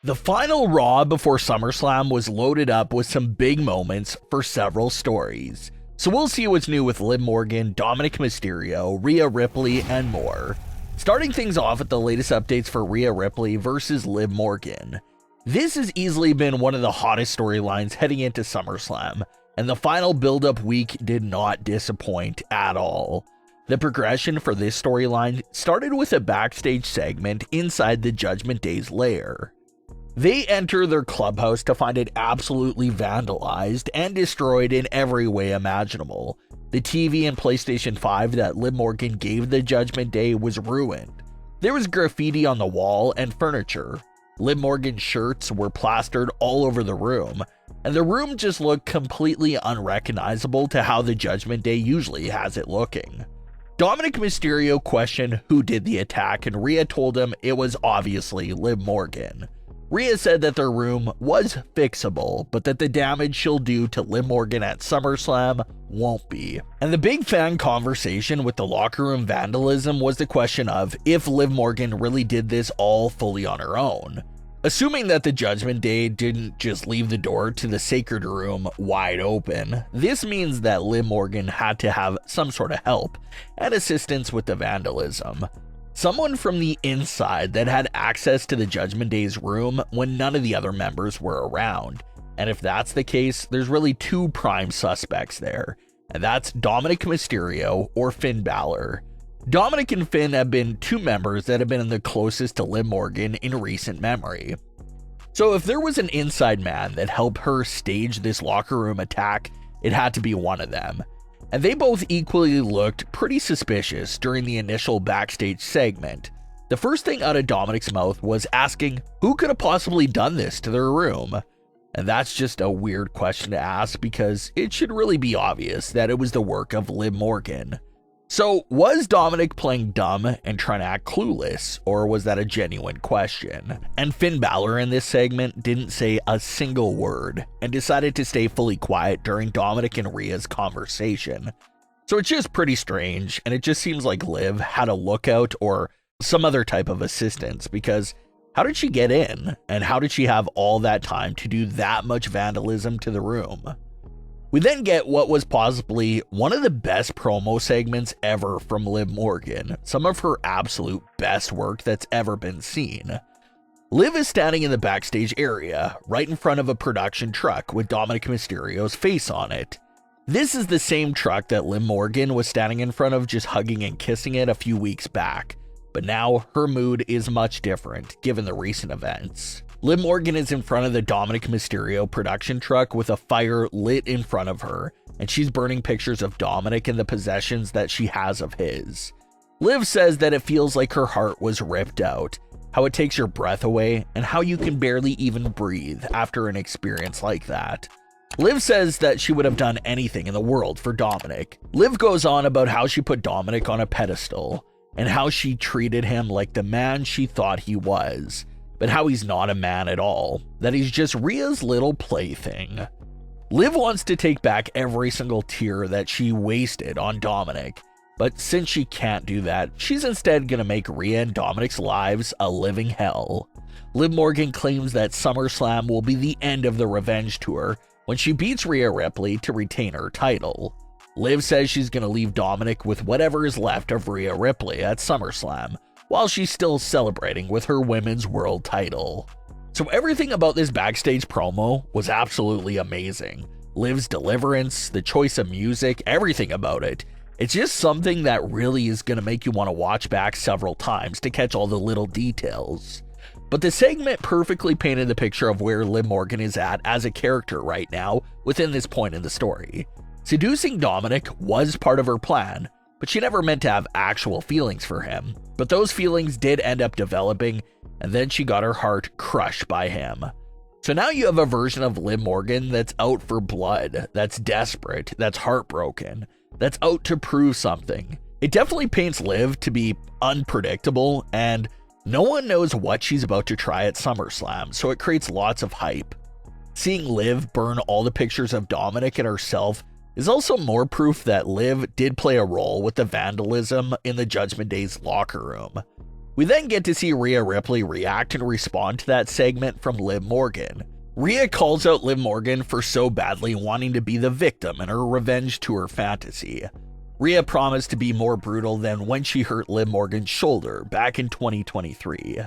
The final Raw before SummerSlam was loaded up with some big moments for several stories. So we'll see what's new with Liv Morgan, Dominik Mysterio, Rhea Ripley, and more. Starting things off with the latest updates for Rhea Ripley versus Liv Morgan. This has easily been one of the hottest storylines heading into SummerSlam, and the final build-up week did not disappoint at all. The progression for this storyline started with a backstage segment inside the Judgment Day's lair. They enter their clubhouse to find it absolutely vandalized and destroyed in every way imaginable. The TV and PlayStation 5 that Liv Morgan gave the Judgment Day was ruined. There was graffiti on the wall and furniture. Liv Morgan's shirts were plastered all over the room, and the room just looked completely unrecognizable to how the Judgment Day usually has it looking. Dominik Mysterio questioned who did the attack, and Rhea told him it was obviously Liv Morgan. Rhea said that their room was fixable, but that the damage she'll do to Liv Morgan at SummerSlam won't be. And the big fan conversation with the locker room vandalism was the question of if Liv Morgan really did this all fully on her own. Assuming that the Judgment Day didn't just leave the door to the Sacred Room wide open, this means that Liv Morgan had to have some sort of help and assistance with the vandalism. Someone from the inside that had access to the Judgment Day's room when none of the other members were around. And if that's the case, there's really two prime suspects there, and that's Dominik Mysterio or Finn Balor. Dominik and Finn have been two members that have been the closest to Liv Morgan in recent memory. So if there was an inside man that helped her stage this locker room attack, it had to be one of them. And they both equally looked pretty suspicious during the initial backstage segment. The first thing out of Dominik's mouth was asking who could have possibly done this to their room. And that's just a weird question to ask because it should really be obvious that it was the work of Liv Morgan. So was Dominik playing dumb and trying to act clueless, or was that a genuine question? And Finn Balor in this segment didn't say a single word and decided to stay fully quiet during Dominik and Rhea's conversation. So it's just pretty strange, and it just seems like Liv had a lookout or some other type of assistance, because how did she get in? And how did she have all that time to do that much vandalism to the room? We then get what was possibly one of the best promo segments ever from Liv Morgan, some of her absolute best work that's ever been seen. Liv is standing in the backstage area, right in front of a production truck with Dominik Mysterio's face on it. This is the same truck that Liv Morgan was standing in front of, just hugging and kissing it a few weeks back, but now her mood is much different given the recent events. Liv Morgan is in front of the Dominik Mysterio production truck with a fire lit in front of her, and she's burning pictures of Dominik and the possessions that she has of his. Liv says that it feels like her heart was ripped out, how it takes your breath away, and how you can barely even breathe after an experience like that. Liv says that she would have done anything in the world for Dominik. Liv goes on about how she put Dominik on a pedestal, and how she treated him like the man she thought he was. But how he's not a man at all, that he's just Rhea's little plaything. Liv wants to take back every single tear that she wasted on Dominik, but since she can't do that, she's instead gonna make Rhea and Dominik's lives a living hell. Liv Morgan claims that SummerSlam will be the end of the revenge tour when she beats Rhea Ripley to retain her title. Liv says she's gonna leave Dominik with whatever is left of Rhea Ripley at SummerSlam, while she's still celebrating with her women's world title. So everything about this backstage promo was absolutely amazing. Liv's deliverance, the choice of music, everything about it. It's just something that really is going to make you want to watch back several times to catch all the little details. But the segment perfectly painted the picture of where Liv Morgan is at as a character right now within this point in the story. Seducing Dominik was part of her plan, but she never meant to have actual feelings for him. But those feelings did end up developing, and then she got her heart crushed by him. So now you have a version of Liv Morgan that's out for blood, that's desperate, that's heartbroken, that's out to prove something. It definitely paints Liv to be unpredictable, and no one knows what she's about to try at SummerSlam, so it creates lots of hype. Seeing Liv burn all the pictures of Dominik and herself is also more proof that Liv did play a role with the vandalism in the Judgment Day's locker room. We then get to see Rhea Ripley react and respond to that segment from Liv Morgan. Rhea calls out Liv Morgan for so badly wanting to be the victim in her revenge tour fantasy. Rhea promised to be more brutal than when she hurt Liv Morgan's shoulder back in 2023.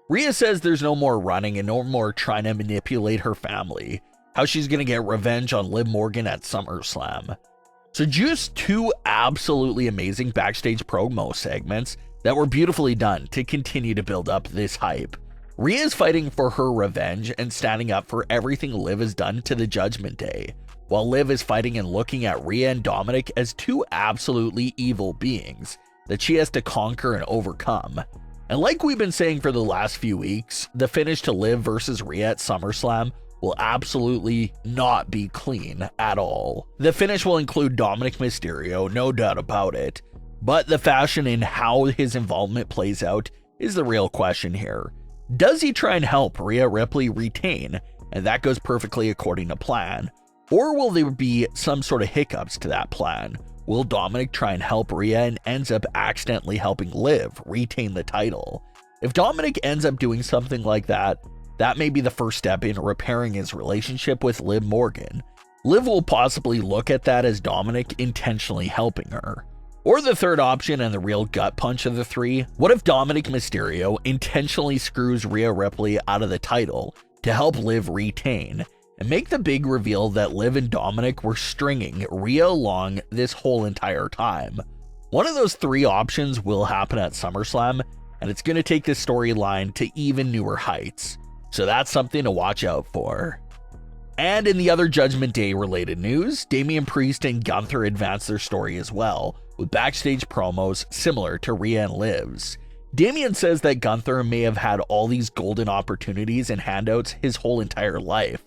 Rhea says there's no more running and no more trying to manipulate her family, how she's going to get revenge on Liv Morgan at SummerSlam. So just two absolutely amazing backstage promo segments that were beautifully done to continue to build up this hype. Rhea's fighting for her revenge and standing up for everything Liv has done to the Judgment Day, while Liv is fighting and looking at Rhea and Dominik as two absolutely evil beings that she has to conquer and overcome. And like we've been saying for the last few weeks, the finish to Liv versus Rhea at SummerSlam will absolutely not be clean at all. The finish will include Dominik Mysterio, no doubt about it, but the fashion in how his involvement plays out is the real question here. Does he try and help Rhea Ripley retain, and that goes perfectly according to plan? Or will there be some sort of hiccups to that plan? Will Dominik try and help Rhea and ends up accidentally helping Liv retain the title? If Dominik ends up doing something like that, that may be the first step in repairing his relationship with Liv Morgan. Liv will possibly look at that as Dominik intentionally helping her. Or the third option and the real gut punch of the three, what if Dominik Mysterio intentionally screws Rhea Ripley out of the title to help Liv retain, and make the big reveal that Liv and Dominik were stringing Rhea along this whole entire time? One of those three options will happen at SummerSlam, and it's going to take this storyline to even newer heights. So that's something to watch out for. And in the other Judgment Day related news, Damian Priest and Gunther advanced their story as well, with backstage promos similar to Rhea and Liv's. Damian says that Gunther may have had all these golden opportunities and handouts his whole entire life,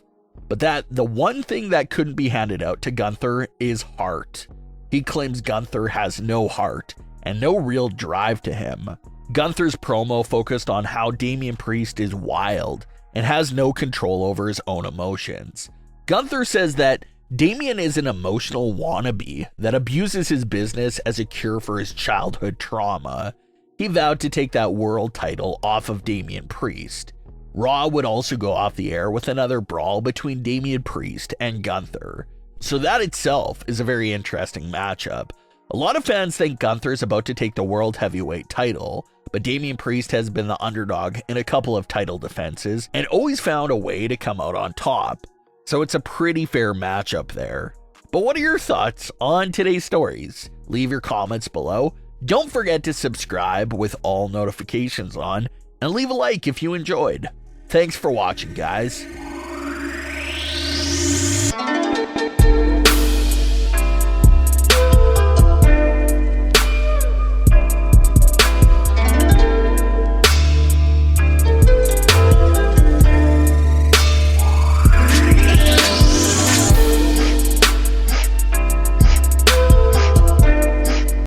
but that the one thing that couldn't be handed out to Gunther is heart. He claims Gunther has no heart and no real drive to him. Gunther's promo focused on how Damian Priest is wild and has no control over his own emotions. Gunther says that Damian is an emotional wannabe that abuses his business as a cure for his childhood trauma. He vowed to take that world title off of Damian Priest. Raw would also go off the air with another brawl between Damian Priest and Gunther. So that itself is a very interesting matchup. A lot of fans think Gunther is about to take the World Heavyweight title, but Damian Priest has been the underdog in a couple of title defenses and always found a way to come out on top. So it's a pretty fair matchup there. But what are your thoughts on today's stories? Leave your comments below. Don't forget to subscribe with all notifications on, and leave a like if you enjoyed. Thanks for watching, guys.